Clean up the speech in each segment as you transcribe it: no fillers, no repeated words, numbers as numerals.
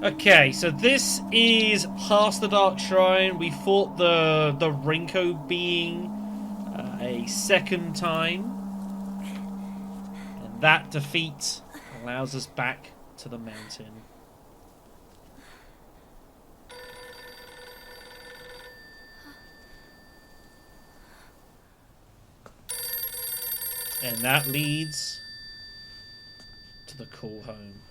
Okay, so this is past the Dark Shrine. We fought the Rinko being a second time, and that defeat allows us back to the mountain. And that leads to the call home.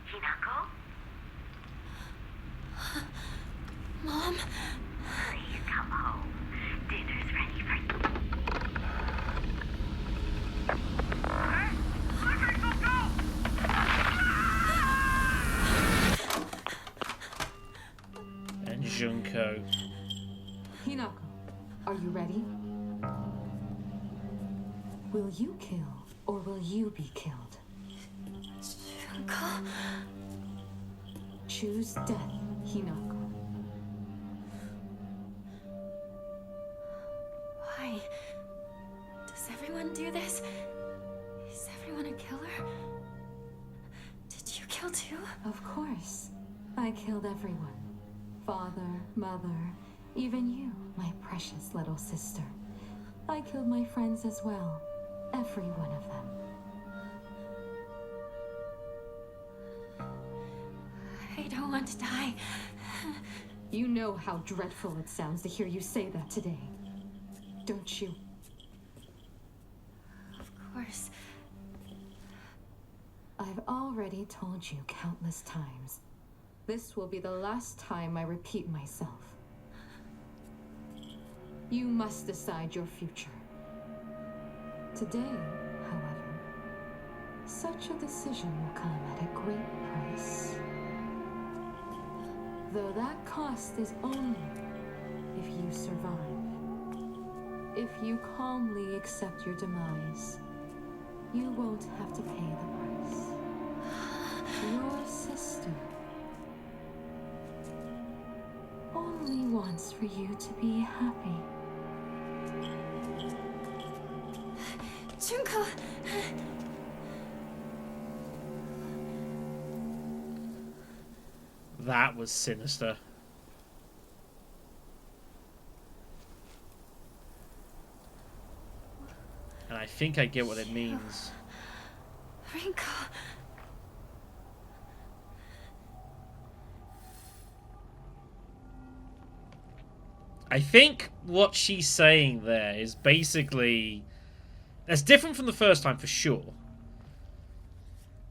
Hinako? Mom? Please come home. Dinner's ready for you. And Junko. Hinako, are you ready? Will you kill, or will you be killed? Uncle? Choose death, Hinako. Why? Does everyone do this? Is everyone a killer? Did you kill too? Of course. I killed everyone. Father, mother, even you, my precious little sister. I killed my friends as well. Every one of them. I don't want to die. You know how dreadful it sounds to hear you say that today. Don't you? Of course. I've already told you countless times. This will be the last time I repeat myself. You must decide your future. Today, however, such a decision will come at a great price. Though that cost is only if you survive. If you calmly accept your demise, you won't have to pay the price. Your sister only wants for you to be happy. Junko! That was sinister. And I think I get what it means. Rinko! I think what she's saying there is basically... That's different from the first time for sure.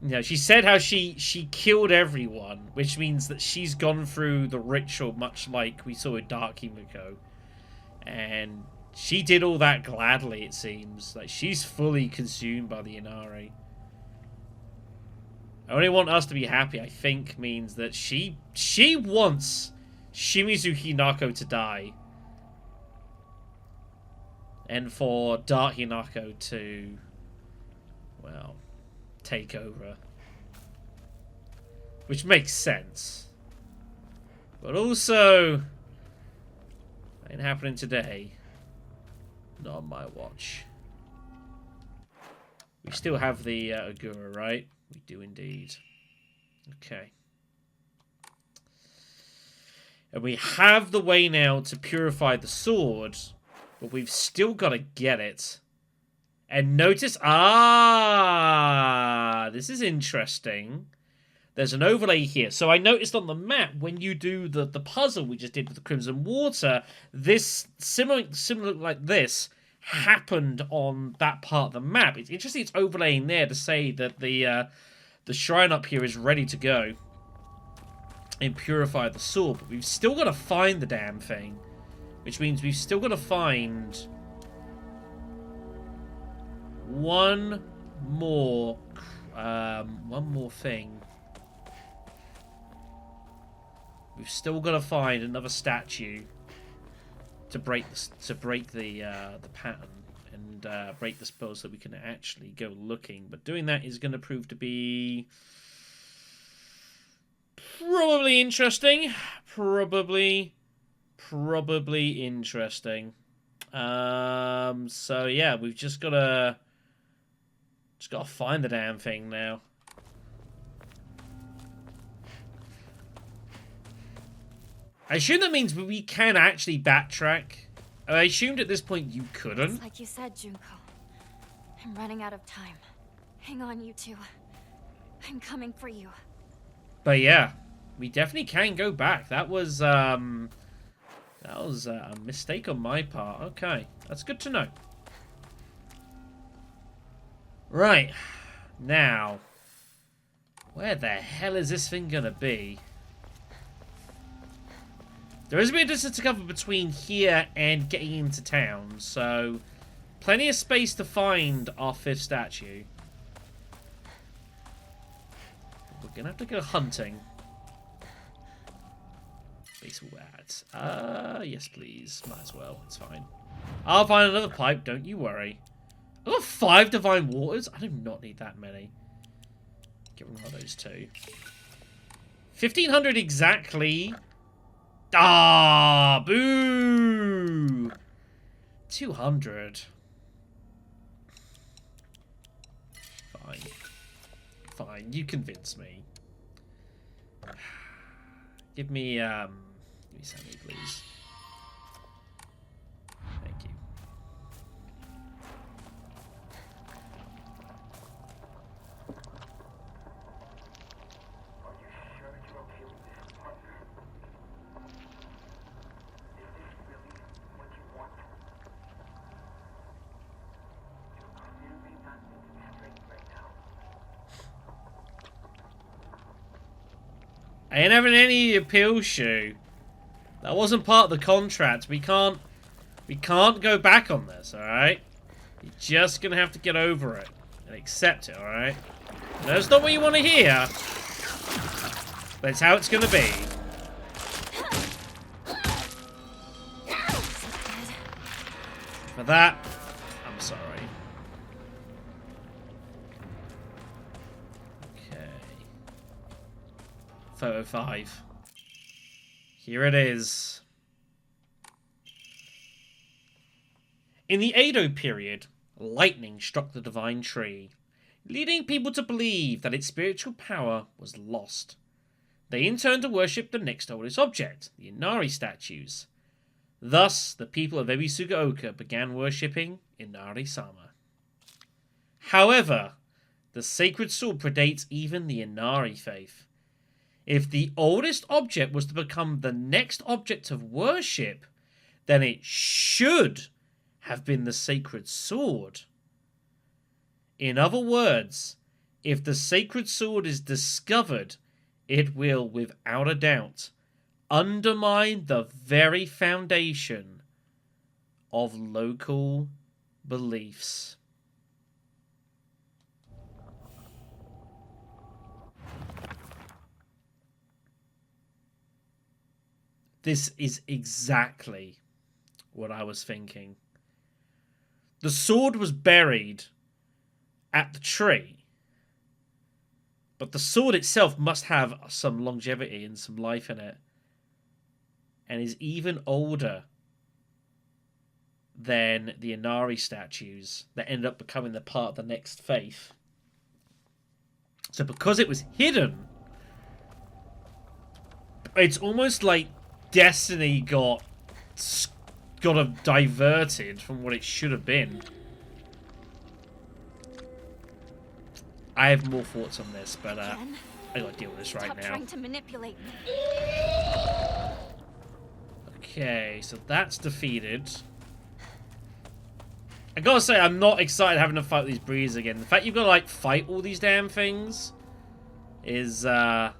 You know, she said how she killed everyone, which means that she's gone through the ritual much like we saw with Dark Himiko. And she did all that gladly, it seems. Like, she's fully consumed by the Inari. I only want us to be happy, I think, means that she wants Shimizu Hinako to die. And for Dark Hinako to, well, take over. Which makes sense. But also, ain't happening today. Not on my watch. We still have the Agura, right? We do indeed. Okay. And we have the way now to purify the sword, but we've still got to get it. And notice... Ah! This is interesting. There's an overlay here. So I noticed on the map, when you do the puzzle we just did with the Crimson Water, this, similar like this, happened on that part of the map. It's interesting it's overlaying there to say that the shrine up here is ready to go and purify the sword. But we've still got to find the damn thing. Which means we've still got to find one more thing. We've still got to find another statue to break the pattern. And and break the spell so we can actually go looking. But doing that is going to prove to be probably interesting. Probably interesting. So yeah, we've just gotta find the damn thing now. I assume that means we can actually backtrack. I assumed at this point you couldn't. It's like you said, Junko. I'm running out of time. Hang on, you two. I'm coming for you. But yeah, we definitely can go back. That was a mistake on my part. Okay, that's good to know. Right, now, where the hell is this thing gonna be? There is a bit of distance to cover between here and getting into town, so plenty of space to find our 5th statue. We're gonna have to go hunting. Baseball ads. Yes please. Might as well. It's fine. I'll find another pipe, don't you worry. I've got 5 divine waters? I do not need that many. Get rid of those 2. 1,500 exactly. Ah, boo! 200. Fine. Fine, you convince me. Give me Sammy, please. Thank you. I ain't having any appeal shoe. That wasn't part of the contract. We can't go back on this, alright? You're just gonna have to get over it and accept it, alright? That's not what you want to hear. But it's how it's gonna be. For that, I'm sorry. Photo 5. Here it is. In the Edo period, lightning struck the divine tree, leading people to believe that its spiritual power was lost. They in turn to worship the next oldest object, the Inari statues. Thus, the people of Ebisuguoka began worshipping Inari-sama. However, the sacred sword predates even the Inari faith. If the oldest object was to become the next object of worship, then it should have been the sacred sword. In other words, if the sacred sword is discovered, it will, without a doubt, undermine the very foundation of local beliefs. This is exactly what I was thinking. The sword was buried at the tree, but the sword itself must have some longevity and some life in it, and is even older than the Inari statues that ended up becoming the part of the next faith. So because it was hidden, it's almost like Destiny got diverted from what it should have been. I have more thoughts on this, but I gotta deal with this right now. Trying to manipulate me. Okay, so that's defeated. I gotta say, I'm not excited having to fight these breeds again. The fact you've got to like fight all these damn things is not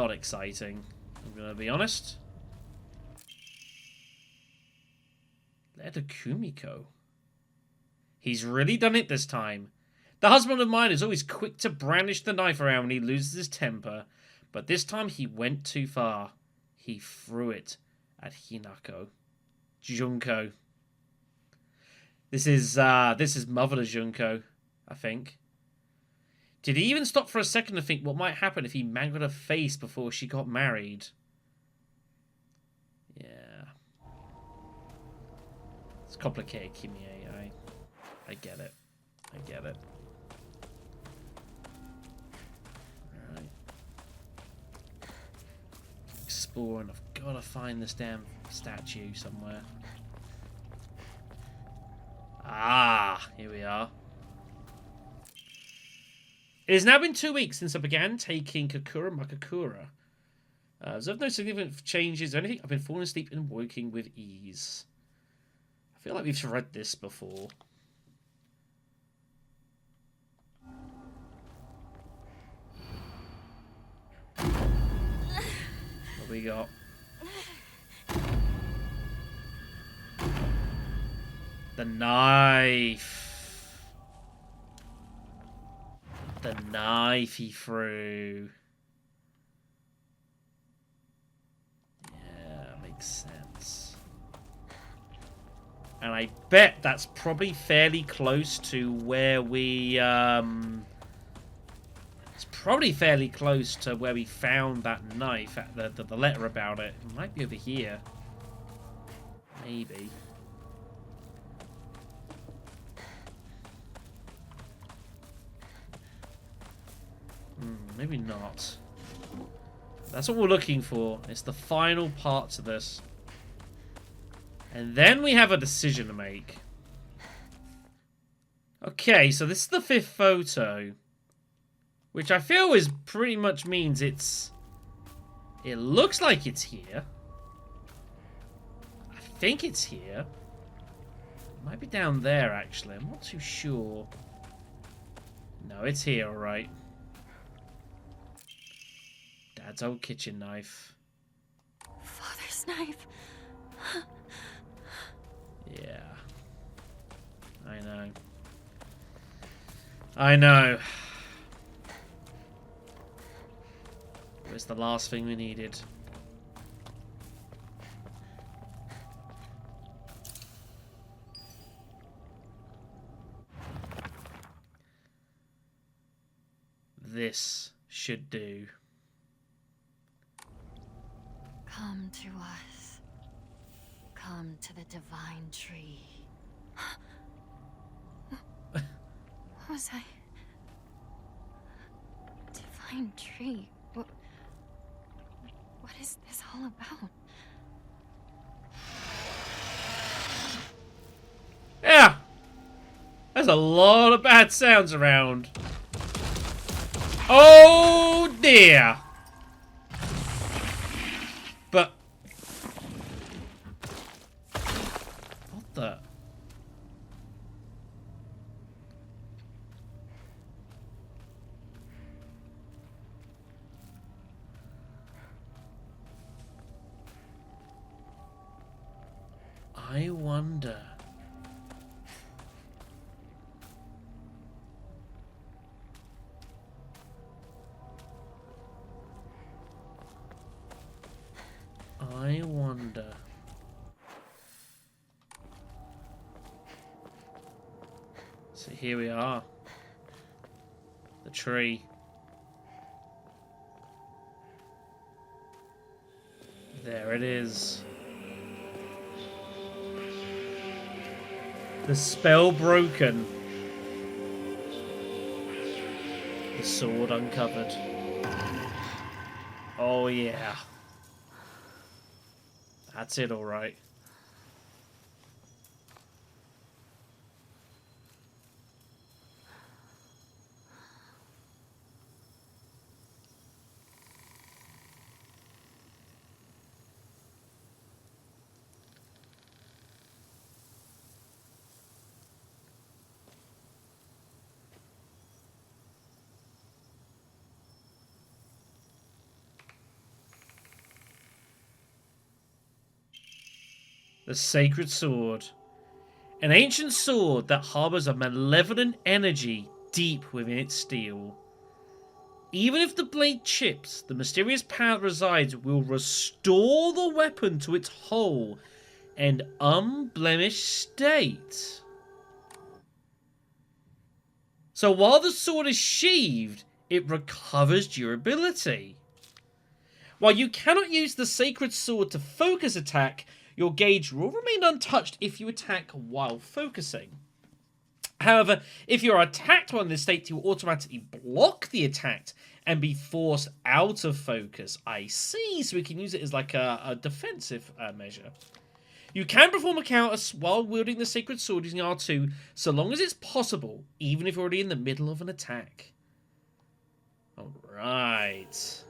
exciting. I'm gonna be honest. Letter Kumiko. He's really done it this time. The husband of mine is always quick to brandish the knife around when he loses his temper, but this time he went too far. He threw it at Hinako. Junko. This is Mother Junko, I think. Did he even stop for a second to think what might happen if he mangled her face before she got married? Yeah. It's complicated, Kimie. I get it. I get it. Alright. Exploring. I've got to find this damn statue somewhere. Ah, here we are. It has now been 2 weeks since I began taking Kakura Makakura. There's no significant changes or anything. I've been falling asleep and waking with ease. I feel like we've read this before. What we got? The knife. The knife he threw. Yeah, makes sense. And I bet that's probably fairly close to where we, it's probably fairly close to where we found that knife, at the letter about it. It might be over here. Maybe. Maybe not. That's what we're looking for. It's the final part to this. And then we have a decision to make. Okay, so this is the 5th photo. Which I feel is pretty much means it's... It looks like it's here. I think it's here. It might be down there, actually. I'm not too sure. No, it's here, alright. Dad's old kitchen knife. Father's knife. Yeah. I know. I know. It was the last thing we needed. This should do. Come to us. Come to the divine tree. What was I? Divine tree? What is this all about? Yeah! There's a lot of bad sounds around. Oh dear! But... What the... I wonder... I wonder... So here we are. The tree. There it is. The spell broken. The sword uncovered. Oh yeah. That's it, alright. The Sacred Sword. An ancient sword that harbors a malevolent energy deep within its steel. Even if the blade chips, the mysterious power that resides will restore the weapon to its whole and unblemished state. So while the sword is sheathed, it recovers durability. While you cannot use the sacred sword to focus attack, your gauge will remain untouched if you attack while focusing. However, if you are attacked while in this state, you will automatically block the attack and be forced out of focus. I see, so we can use it as like a defensive measure. You can perform a counter while wielding the sacred sword using R2, so long as it's possible, even if you're already in the middle of an attack. Alright.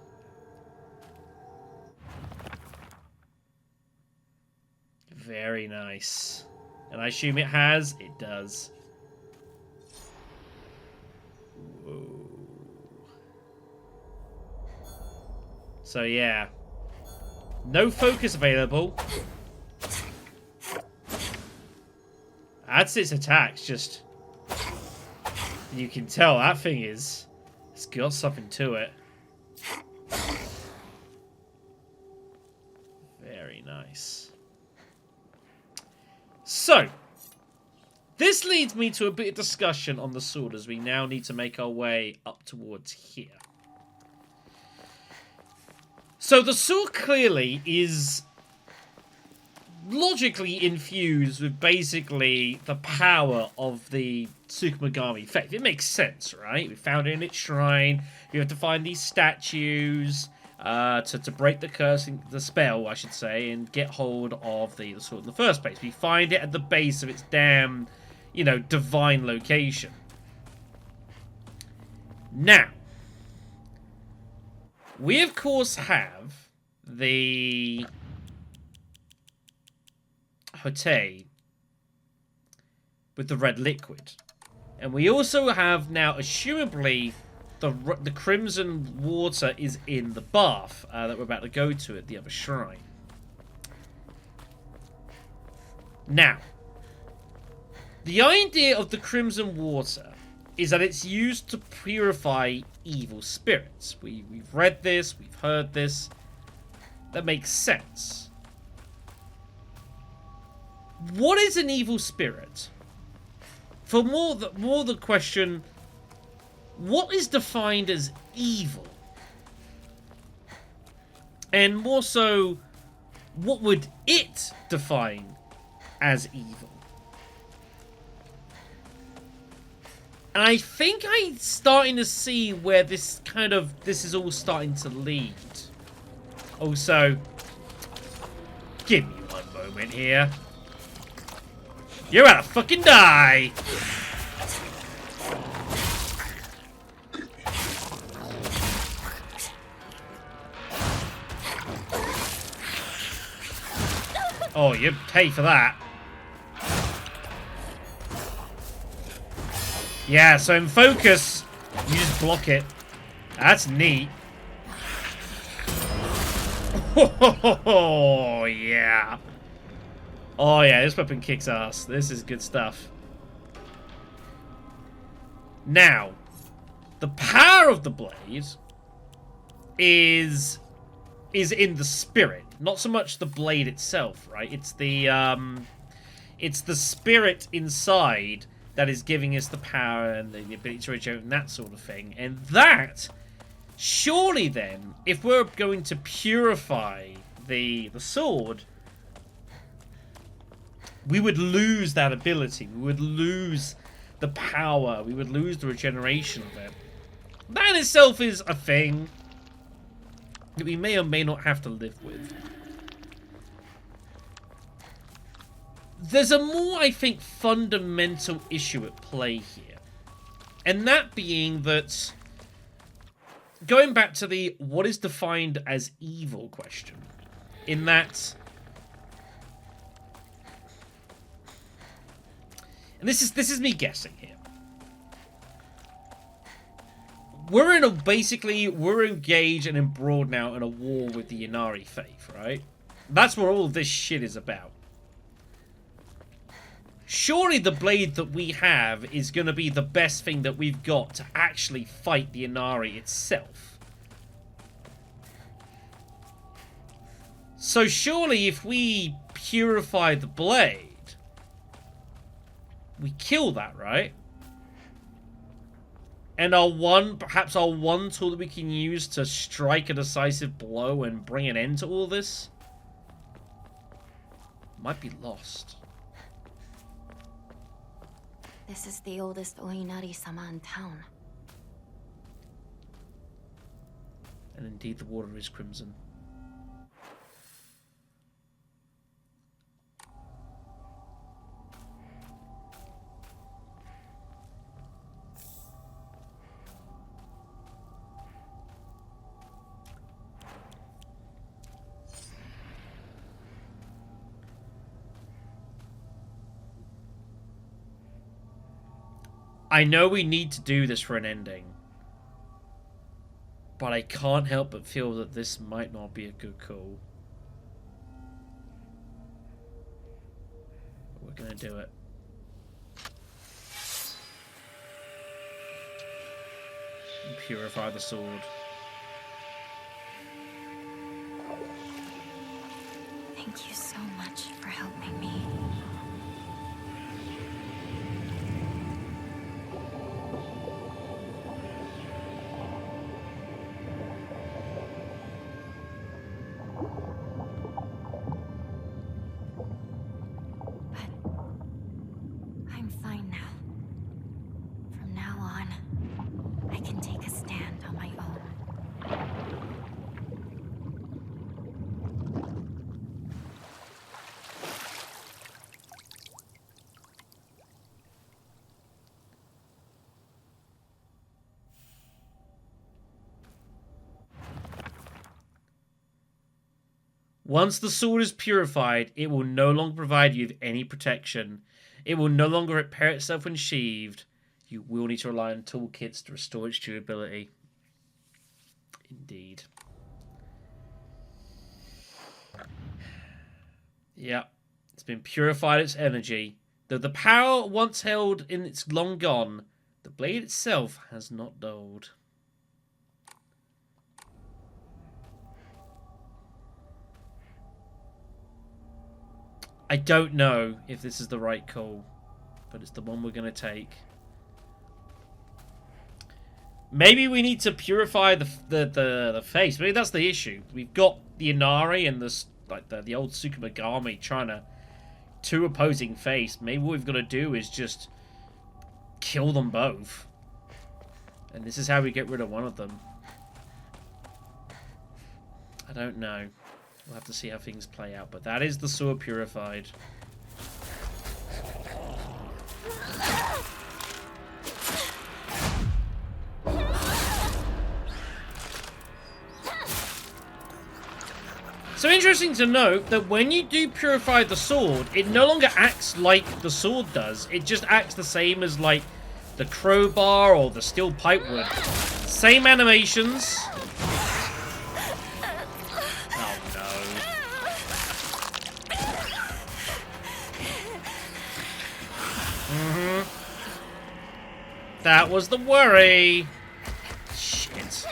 Very nice. And I assume it has? It does. Whoa. So yeah. No focus available. That's its attacks, just... You can tell that thing is... It's got something to it. Very nice. So, this leads me to a bit of discussion on the sword as we now need to make our way up towards here. So the sword clearly is logically infused with basically the power of the Tsukumogami effect. It makes sense, right? We found it in its shrine. You have to find these statues to break the curse, the spell, I should say, and get hold of the sword in the first place. We find it at the base of its damn, you know, divine location. Now, we of course have the Hote with the red liquid. And we also have now, assumably, the crimson water is in the bath that we're about to go to at the other shrine. Now, the idea of the crimson water is that it's used to purify evil spirits. We've read this, we've heard this. That makes sense. What is an evil spirit? For more the question, what is defined as evil? And more so, what would it define as evil? And I think I'm starting to see where this is all starting to lead. Also, give me one moment here. You're about to fucking die! Oh, you pay for that. Yeah, so in focus, you just block it. That's neat. Oh, yeah. Oh, yeah, this weapon kicks ass. This is good stuff. Now, the power of the blade is in the spirit. Not so much the blade itself, right? It's the spirit inside that is giving us the power and the ability to regenerate and that sort of thing. And that, surely then, if we're going to purify the sword, we would lose that ability. We would lose the power. We would lose the regeneration of it. That in itself is a thing that we may or may not have to live with. There's a more, I think, fundamental issue at play here. And that being that, going back to the what is defined as evil question, in that, and this is me guessing here. We're engaged and embroiled now in a war with the Inari faith, right? That's what all this shit is about. Surely the blade that we have is going to be the best thing that we've got to actually fight the Inari itself. So surely if we purify the blade, we kill that, right? And perhaps our one tool that we can use to strike a decisive blow and bring an end to all this might be lost. This is the oldest Oinari-sama in town. And indeed, the water is crimson. I know we need to do this for an ending, but I can't help but feel that this might not be a good call. But we're gonna do it. And purify the sword. Thank you so much for helping me. I'm fine now. From now on, I can take a stand on my own. Once the sword is purified, it will no longer provide you with any protection. It will no longer repair itself when sheathed. You will need to rely on toolkits to restore its durability. Indeed. Yeah, it's been purified its energy. Though the power once held in it's long gone, the blade itself has not dulled. I don't know if this is the right call, but it's the one we're going to take. Maybe we need to purify the face. Maybe that's the issue. We've got the Inari and the old Tsukumagami trying to two opposing face. Maybe what we've got to do is just kill them both. And this is how we get rid of one of them. I don't know. We'll have to see how things play out. But that is the sword purified. So interesting to note that when you do purify the sword, it no longer acts like the sword does. It just acts the same as like the crowbar or the steel pipe would. Same animations. Oh no. That was the worry. Shit.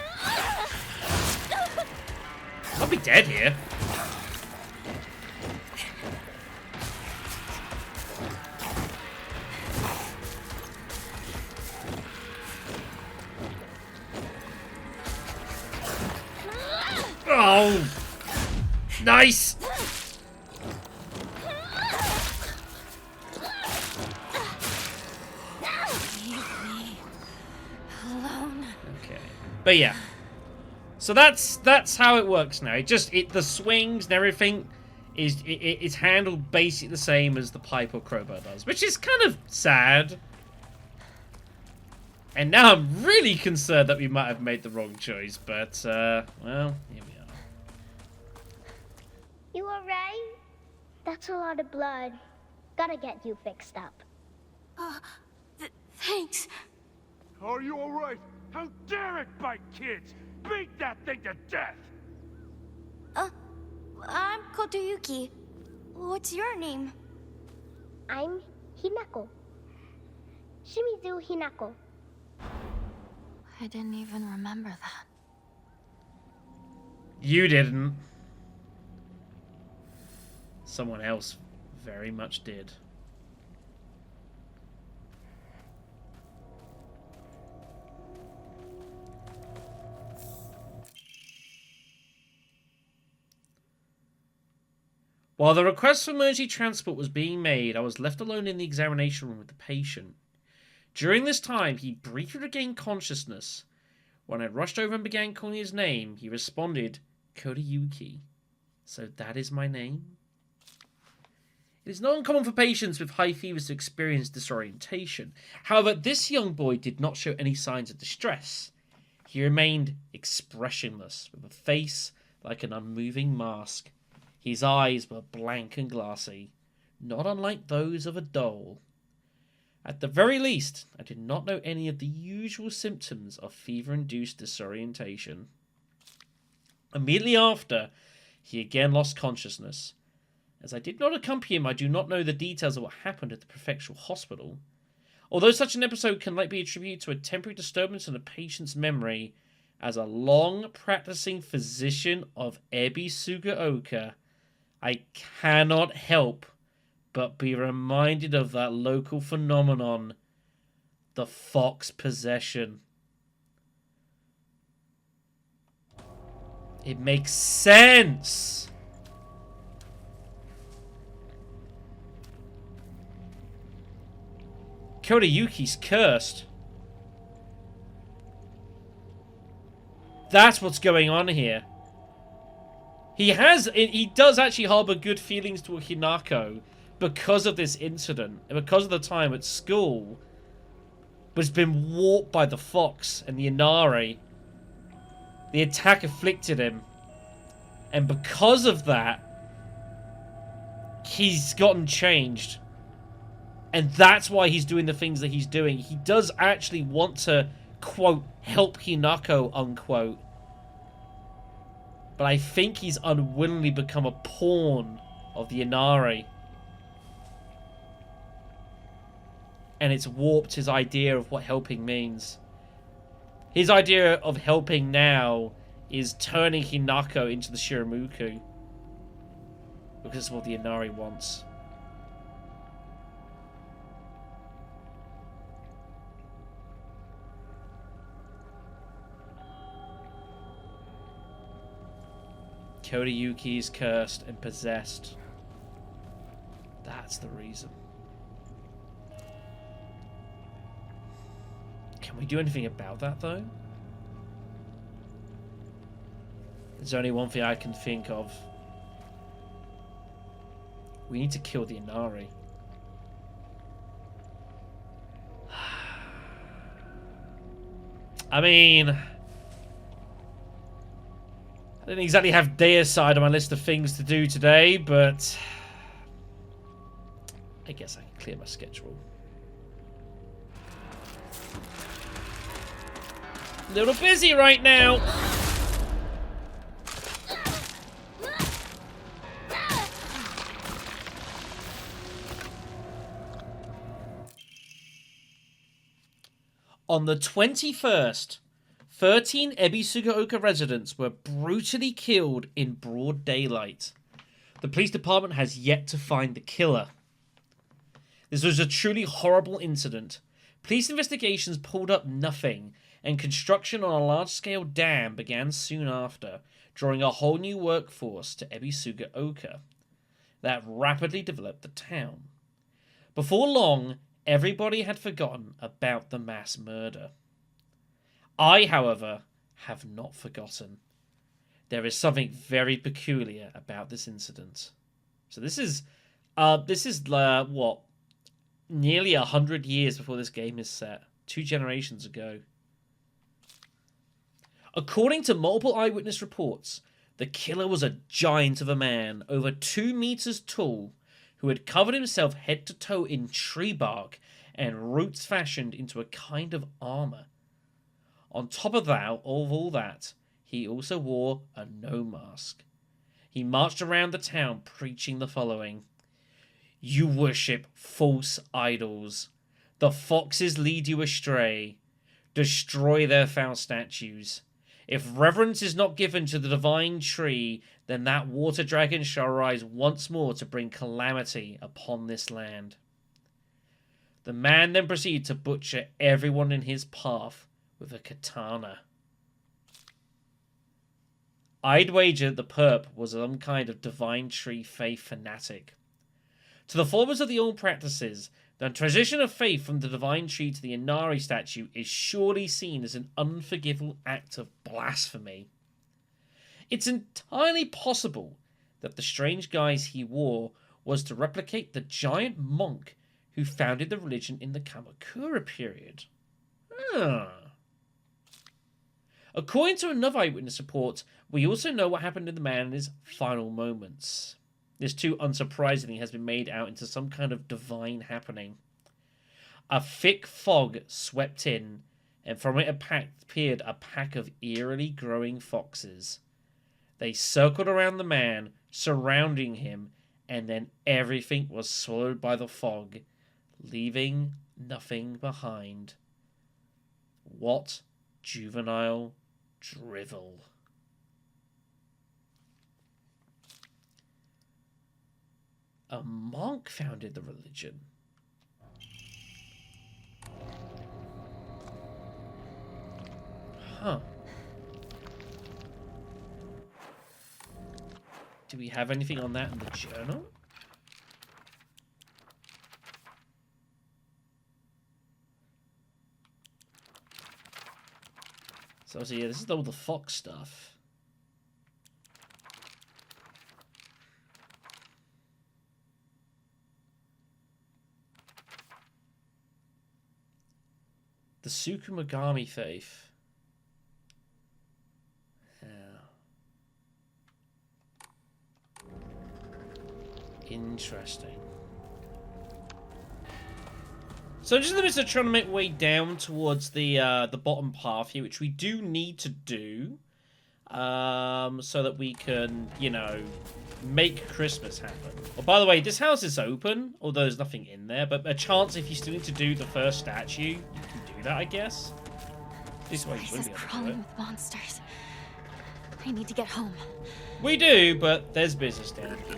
I'll be dead here. Oh! Nice! Leave me alone. Okay. But yeah. So that's how it works now. The swings and everything it's handled basically the same as the pipe or crowbar does, which is kind of sad. And now I'm really concerned that we might have made the wrong choice, but well, here we are. You alright? That's a lot of blood. Gotta get you fixed up. Thanks. Are you alright? How dare it bite kids? Beat that thing to death! I'm Kotoyuki. What's your name? I'm Hinako. Shimizu Hinako. I didn't even remember that. You didn't. Someone else very much did. While the request for emergency transport was being made, I was left alone in the examination room with the patient. During this time, he briefly regained consciousness. When I rushed over and began calling his name, he responded, Kodayuki. So that is my name? It is not uncommon for patients with high fevers to experience disorientation. However, this young boy did not show any signs of distress. He remained expressionless, with a face like an unmoving mask. His eyes were blank and glassy, not unlike those of a doll. At the very least, I did not know any of the usual symptoms of fever-induced disorientation. Immediately after, he again lost consciousness. As I did not accompany him, I do not know the details of what happened at the prefectural hospital. Although such an episode can likely be attributed to a temporary disturbance in a patient's memory, as a long-practicing physician of Ebisuguoka, I cannot help but be reminded of that local phenomenon, the fox possession. It makes sense! Kodayuki's cursed. That's what's going on here. He does actually harbor good feelings toward Hinako because of this incident, and because of the time at school, but it's been warped by the fox and the Inari. The attack afflicted him, and because of that, he's gotten changed. And that's why he's doing the things that he's doing. He does actually want to, quote, help Hinako, unquote. But I think he's unwillingly become a pawn of the Inari. And it's warped his idea of what helping means. His idea of helping now is turning Hinako into the Shiramuku. Because it's what the Inari wants. Kodayuki is cursed and possessed. That's the reason. Can we do anything about that, though? There's only one thing I can think of. We need to kill the Inari. I mean, I didn't exactly have Deicide on my list of things to do today, but I guess I can clear my schedule. A little busy right now. On the 21st, 13 Ebisuguoka residents were brutally killed in broad daylight. The police department has yet to find the killer. This was a truly horrible incident. Police investigations pulled up nothing, and construction on a large-scale dam began soon after, drawing a whole new workforce to Ebisuguoka. That rapidly developed the town. Before long, everybody had forgotten about the mass murder. I, however, have not forgotten. There is something very peculiar about this incident. So this is what? Nearly 100 years before this game is set. 2 generations ago. According to multiple eyewitness reports, the killer was a giant of a man, over 2 meters tall, who had covered himself head to toe in tree bark and roots fashioned into a kind of armor. On top of all that, he also wore a no mask. He marched around the town preaching the following: "You worship false idols. The foxes lead you astray. Destroy their foul statues. If reverence is not given to the divine tree, then that water dragon shall rise once more to bring calamity upon this land." The man then proceeded to butcher everyone in his path with a katana. I'd wager the perp was some kind of divine tree faith fanatic. To the followers of the old practices, the transition of faith from the divine tree to the Inari statue is surely seen as an unforgivable act of blasphemy. It's entirely possible that the strange guise he wore was to replicate the giant monk who founded the religion in the Kamakura period. According to another eyewitness report, we also know what happened to the man in his final moments. This too unsurprisingly has been made out into some kind of divine happening. A thick fog swept in, and from it appeared a pack of eerily growing foxes. They circled around the man, surrounding him, and then everything was swallowed by the fog, leaving nothing behind. What juvenile drivel. A monk founded the religion. Huh. Do we have anything on that in the journal? So yeah, this is all the fox stuff. The Tsukumogami faith. Yeah. Interesting. So just in the midst of trying to make way down towards the bottom path here, which we do need to do, so that we can, you know, make Christmas happen. Oh, by the way, this house is open, although there's nothing in there, but a chance if you still need to do the first statue, you can do that, I guess. This way you This is crawling with monsters. I need to get home. We do, but there's business down here.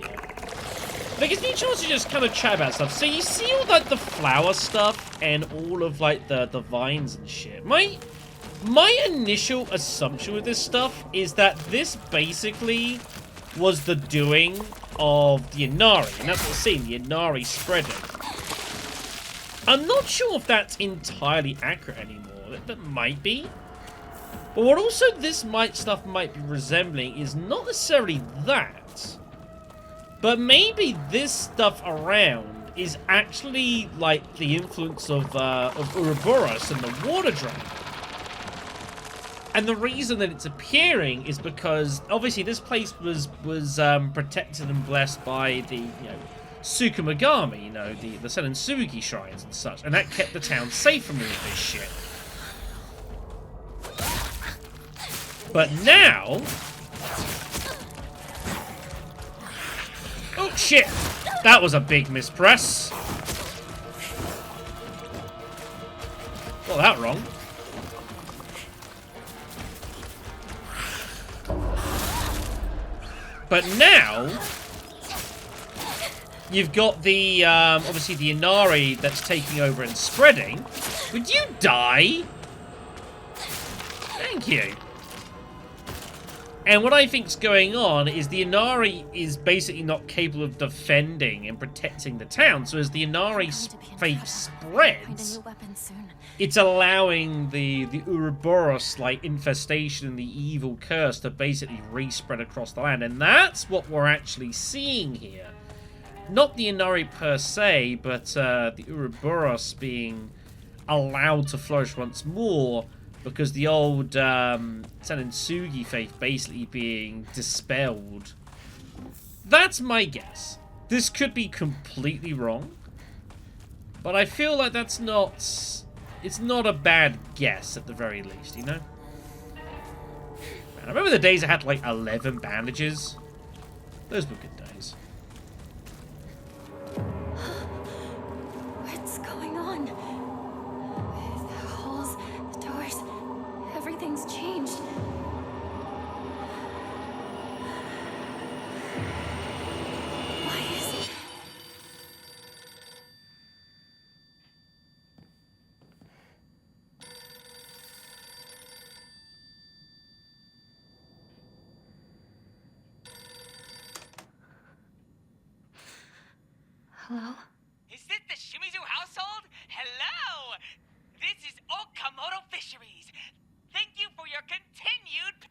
But it gives me a chance to just kind of chat about stuff. So you see all like the flower stuff and all of like the vines and shit. My initial assumption with this stuff is that this basically was the doing of the Inari, and that's what we're seeing, the Inari spreading. I'm not sure if that's entirely accurate anymore. That might be. But what also this stuff might be resembling is not necessarily that, but maybe this stuff around is actually like the influence of Ouroboros and the water dragon. And the reason that it's appearing is because obviously this place was protected and blessed by the Tsukumogami, the Senensugi shrines and such, and that kept the town safe from all of this shit. But now, oh shit, that was a big mispress. Got that wrong. But now, you've got the, obviously the Inari that's taking over and spreading. Would you die? Thank you. And what I think's going on is the Inari is basically not capable of defending and protecting the town. So as the Inari faith spreads, it's allowing the Ouroboros like infestation and the evil curse to basically re-spread across the land. And that's what we're actually seeing here. Not the Inari per se, but the Ouroboros being allowed to flourish once more, because the old Senensugi faith basically being dispelled. That's my guess. This could be completely wrong, but I feel like that's not... It's not a bad guess at the very least, you know? Man, I remember the days I had like 11 bandages. Those were good days. What's going on? The halls, the doors, everything's changed. Why is it? Hello? Is it the Shimizu household? Hello! This is Okamoto Fisheries. Thank you for your continued...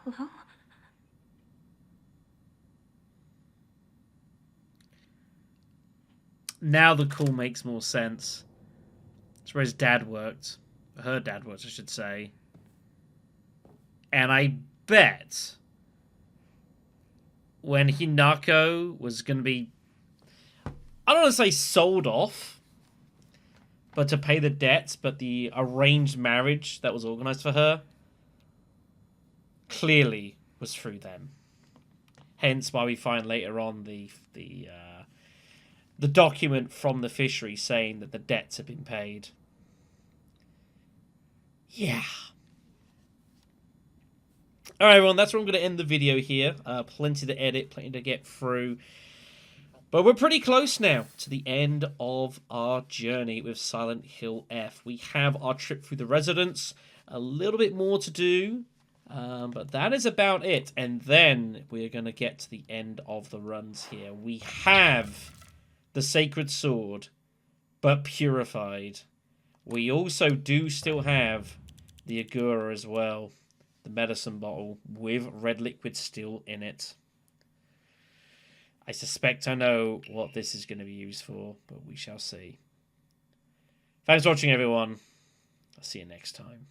Hello? Now the call makes more sense. That's where his dad worked. Her dad worked, I should say. And I bet when Hinako was going to be, I don't want to say sold off, but to pay the debts, but the arranged marriage that was organized for her clearly was through them. Hence why we find later on the document from the fishery saying that the debts have been paid. Yeah. Alright, everyone, that's where I'm going to end the video here. Plenty to edit, plenty to get through. But we're pretty close now to the end of our journey with Silent Hill F. We have our trip through the residence. A little bit more to do. But that is about it. And then we're going to get to the end of the runs here. We have the Sacred Sword, but purified. We also do still have the Agura as well. The medicine bottle with red liquid still in it. I suspect I know what this is going to be used for, but we shall see. Thanks for watching, everyone. I'll see you next time.